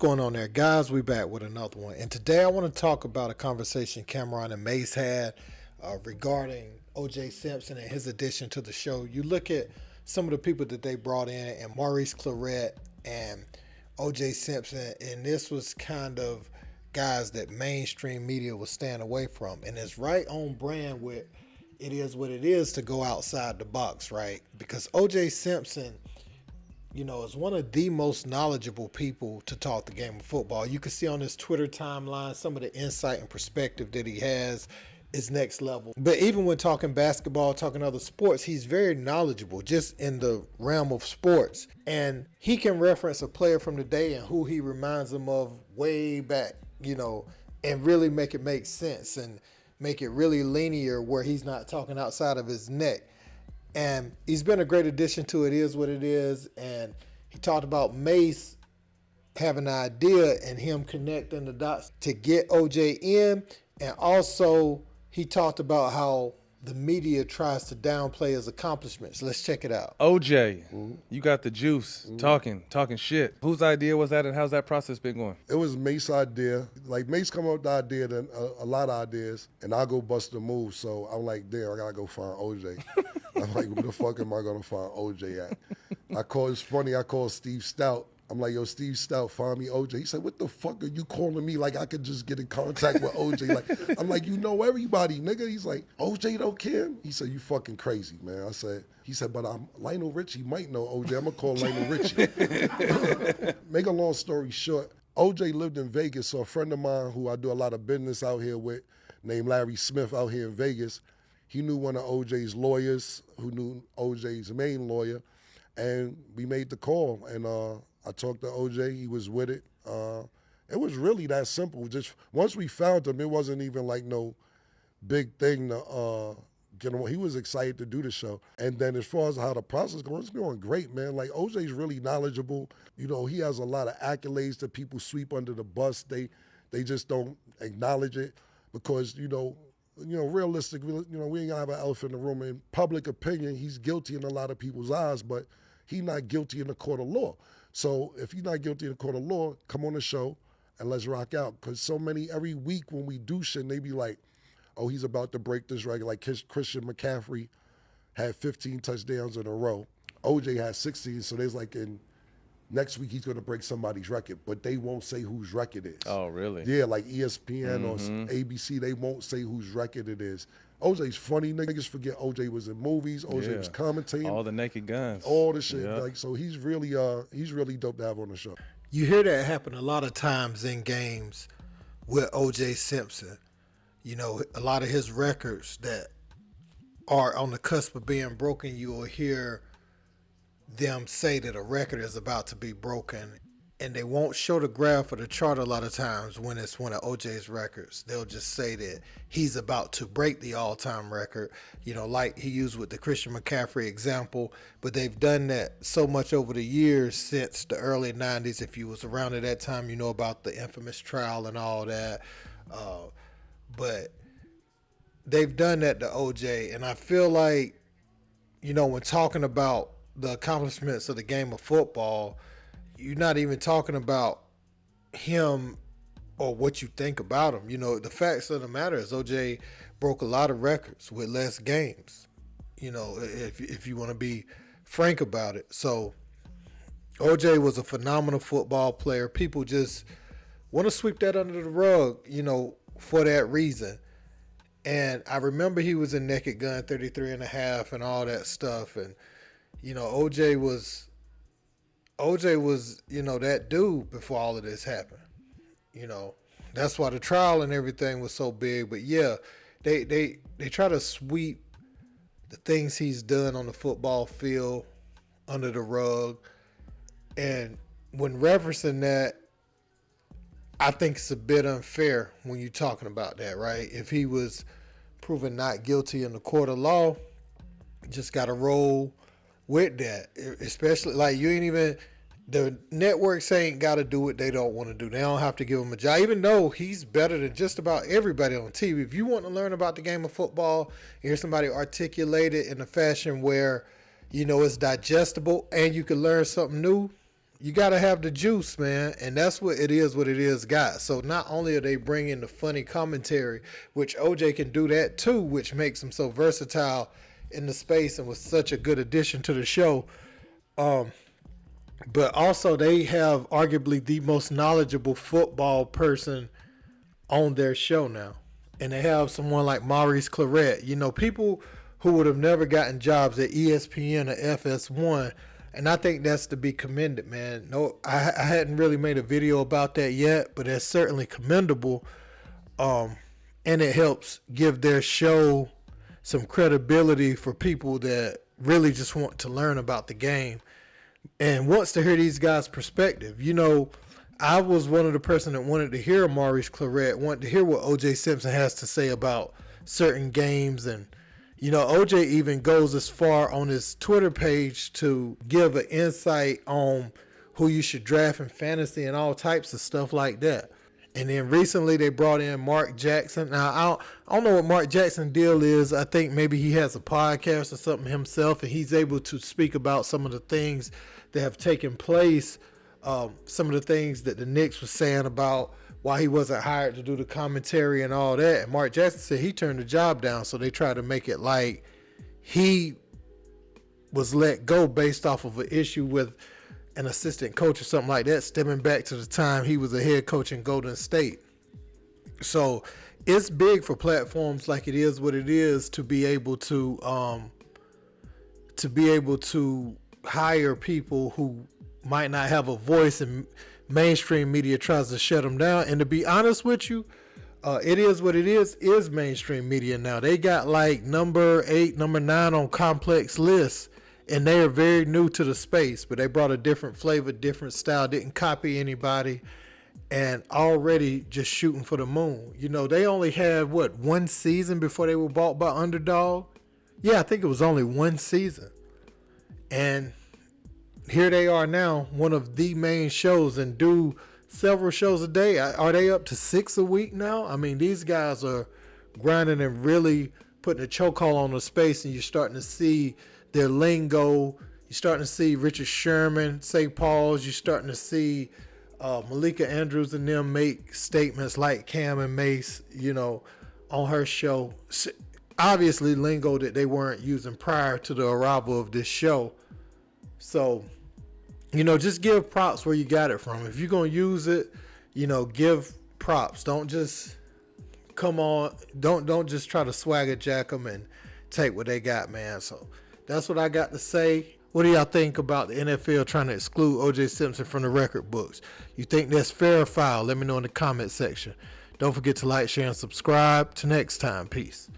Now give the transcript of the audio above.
going on there, guys? We back with another one, and today I want to talk about a conversation Camron and Mase had regarding O.J. Simpson and his addition to the show. You look at some of the people that they brought in, and Maurice Claret and O.J. Simpson, and this was kind of guys that mainstream media was staying away from, and it's right on brand with it is what it is to go outside the box, right? Because O.J. Simpson, is one of the most knowledgeable people to talk the game of football. You can see on his Twitter timeline some of the insight and perspective that he has is next level. But even when talking basketball, talking other sports, he's very knowledgeable just in the realm of sports. And he can reference a player from the day and who he reminds him of way back, and really make it make sense and make it really linear where he's not talking outside of his neck. And he's been a great addition to It Is What It Is. And he talked about Mase having an idea and him connecting the dots to get OJ in. And also he talked about how the media tries to downplay his accomplishments. Let's check it out. OJ, you got the juice, talking shit. Whose idea was that, and how's that process been going? It was Mace's idea. Like, Mace come up with the idea, then a lot of ideas, and I go bust the move. So I'm like, damn, I gotta go find OJ. I'm like, where the fuck am I gonna find OJ at? It's funny, I called Steve Stout. I'm like, yo, Steve Stout, find me OJ. He said, what the fuck are you calling me? Like, I could just get in contact with OJ. Like, I'm like, you know everybody, nigga. He's like, OJ don't care? He said, you fucking crazy, man. He said, but Lionel Richie might know OJ. I'm gonna call Lionel Richie. Make a long story short, OJ lived in Vegas, so a friend of mine who I do a lot of business out here with, named Larry Smith out here in Vegas, he knew one of OJ's lawyers, who knew OJ's main lawyer, and we made the call, and I talked to OJ, he was with it. It was really that simple. Just once we found him, it wasn't even like no big thing to get him. He was excited to do the show. And then as far as how the process goes, it's going great, man. Like, OJ's really knowledgeable. He has a lot of accolades that people sweep under the bus. They just don't acknowledge it because, realistic, we ain't gonna have an elephant in the room. In public opinion, he's guilty in a lot of people's eyes, but he's not guilty in the court of law. So if you're not guilty in the court of law, come on the show and let's rock out. Because every week when we do shit, they be like, oh, he's about to break this record. Like Christian McCaffrey had 15 touchdowns in a row. OJ had 16, so there's like next week he's going to break somebody's record, but they won't say whose record it is. Oh, really? Yeah, like ESPN or ABC, they won't say whose record it is. OJ's funny. Niggas forget OJ was in movies. OJ was commentating. All the Naked Guns. All the shit. Yeah. Like, so he's really dope to have on the show. You hear that happen a lot of times in games with O.J. Simpson. A lot of his records that are on the cusp of being broken, you will hear them say that a record is about to be broken, and they won't show the graph or the chart a lot of times when it's one of OJ's records. They'll just say that he's about to break the all-time record, like he used with the Christian McCaffrey example. But they've done that so much over the years since the early 90s. If you was around at that time, you know about the infamous trial and all that. But they've done that to OJ, and I feel like, when talking about the accomplishments of the game of football, you're not even talking about him or what you think about him. The facts of the matter is OJ broke a lot of records with less games, if you want to be frank about it. So OJ was a phenomenal football player. People just want to sweep that under the rug, for that reason. And I remember he was in Naked Gun 33 and a half and all that stuff. And, OJ was, that dude before all of this happened. That's why the trial and everything was so big. But yeah, they try to sweep the things he's done on the football field under the rug. And when referencing that, I think it's a bit unfair when you're talking about that, right? If he was proven not guilty in the court of law, just got to roll with that. Especially, like, the networks ain't got to do what they don't want to do. They don't have to give him a job, even though he's better than just about everybody on TV. If you want to learn about the game of football, hear somebody articulate it in a fashion where, it's digestible and you can learn something new, You got to have the juice, man. And that's what it is, guys. So not only are they bringing the funny commentary, which OJ can do that too, which makes him so versatile in the space and was such a good addition to the show. But also they have arguably the most knowledgeable football person on their show now. And they have someone like Maurice Claret. You know, people who would have never gotten jobs at ESPN or FS1. And I think that's to be commended, man. No, I hadn't really made a video about that yet, but that's certainly commendable. And it helps give their show some credibility for people that really just want to learn about the game and wants to hear these guys' perspective. You know, I was one of the person that wanted to hear Maurice Claret, wanted to hear what O.J. Simpson has to say about certain games. And, you know, O.J. even goes as far on his Twitter page to give an insight on who you should draft in fantasy and all types of stuff like that. And then recently they brought in Mark Jackson. Now, I don't know what Mark Jackson's deal is. I think maybe he has a podcast or something himself, and he's able to speak about some of the things that have taken place, some of the things that the Knicks was saying about why he wasn't hired to do the commentary and all that. And Mark Jackson said he turned the job down, so they tried to make it like he was let go based off of an issue with an assistant coach or something like that, stemming back to the time he was a head coach in Golden State. So it's big for platforms like it is what it is to be able to hire people who might not have a voice, and mainstream media tries to shut them down. And to be honest with you, it is what it is mainstream media now. They got like number 8, number 9 on complex lists. And they are very new to the space, but they brought a different flavor, different style, didn't copy anybody, and already just shooting for the moon. You know, they only had, one season before they were bought by Underdog? Yeah, I think it was only one season. And here they are now, one of the main shows, and do several shows a day. Are they up to 6 a week now? I mean, these guys are grinding and really putting a chokehold on the space, and you're starting to see their lingo. You're starting to see Richard Sherman say pause. You're starting to see Malika Andrews and them make statements like Cam and Mase, you know, on her show. Obviously lingo that they weren't using prior to the arrival of this show. So, you know, just give props where you got it from. If you're going to use it, you know, give props. Don't just come on. Don't just try to swagger jack them and take what they got, man. So that's what I got to say. What do y'all think about the NFL trying to exclude O.J. Simpson from the record books? You think that's fair or foul? Let me know in the comment section. Don't forget to like, share, and subscribe. Till next time. Peace.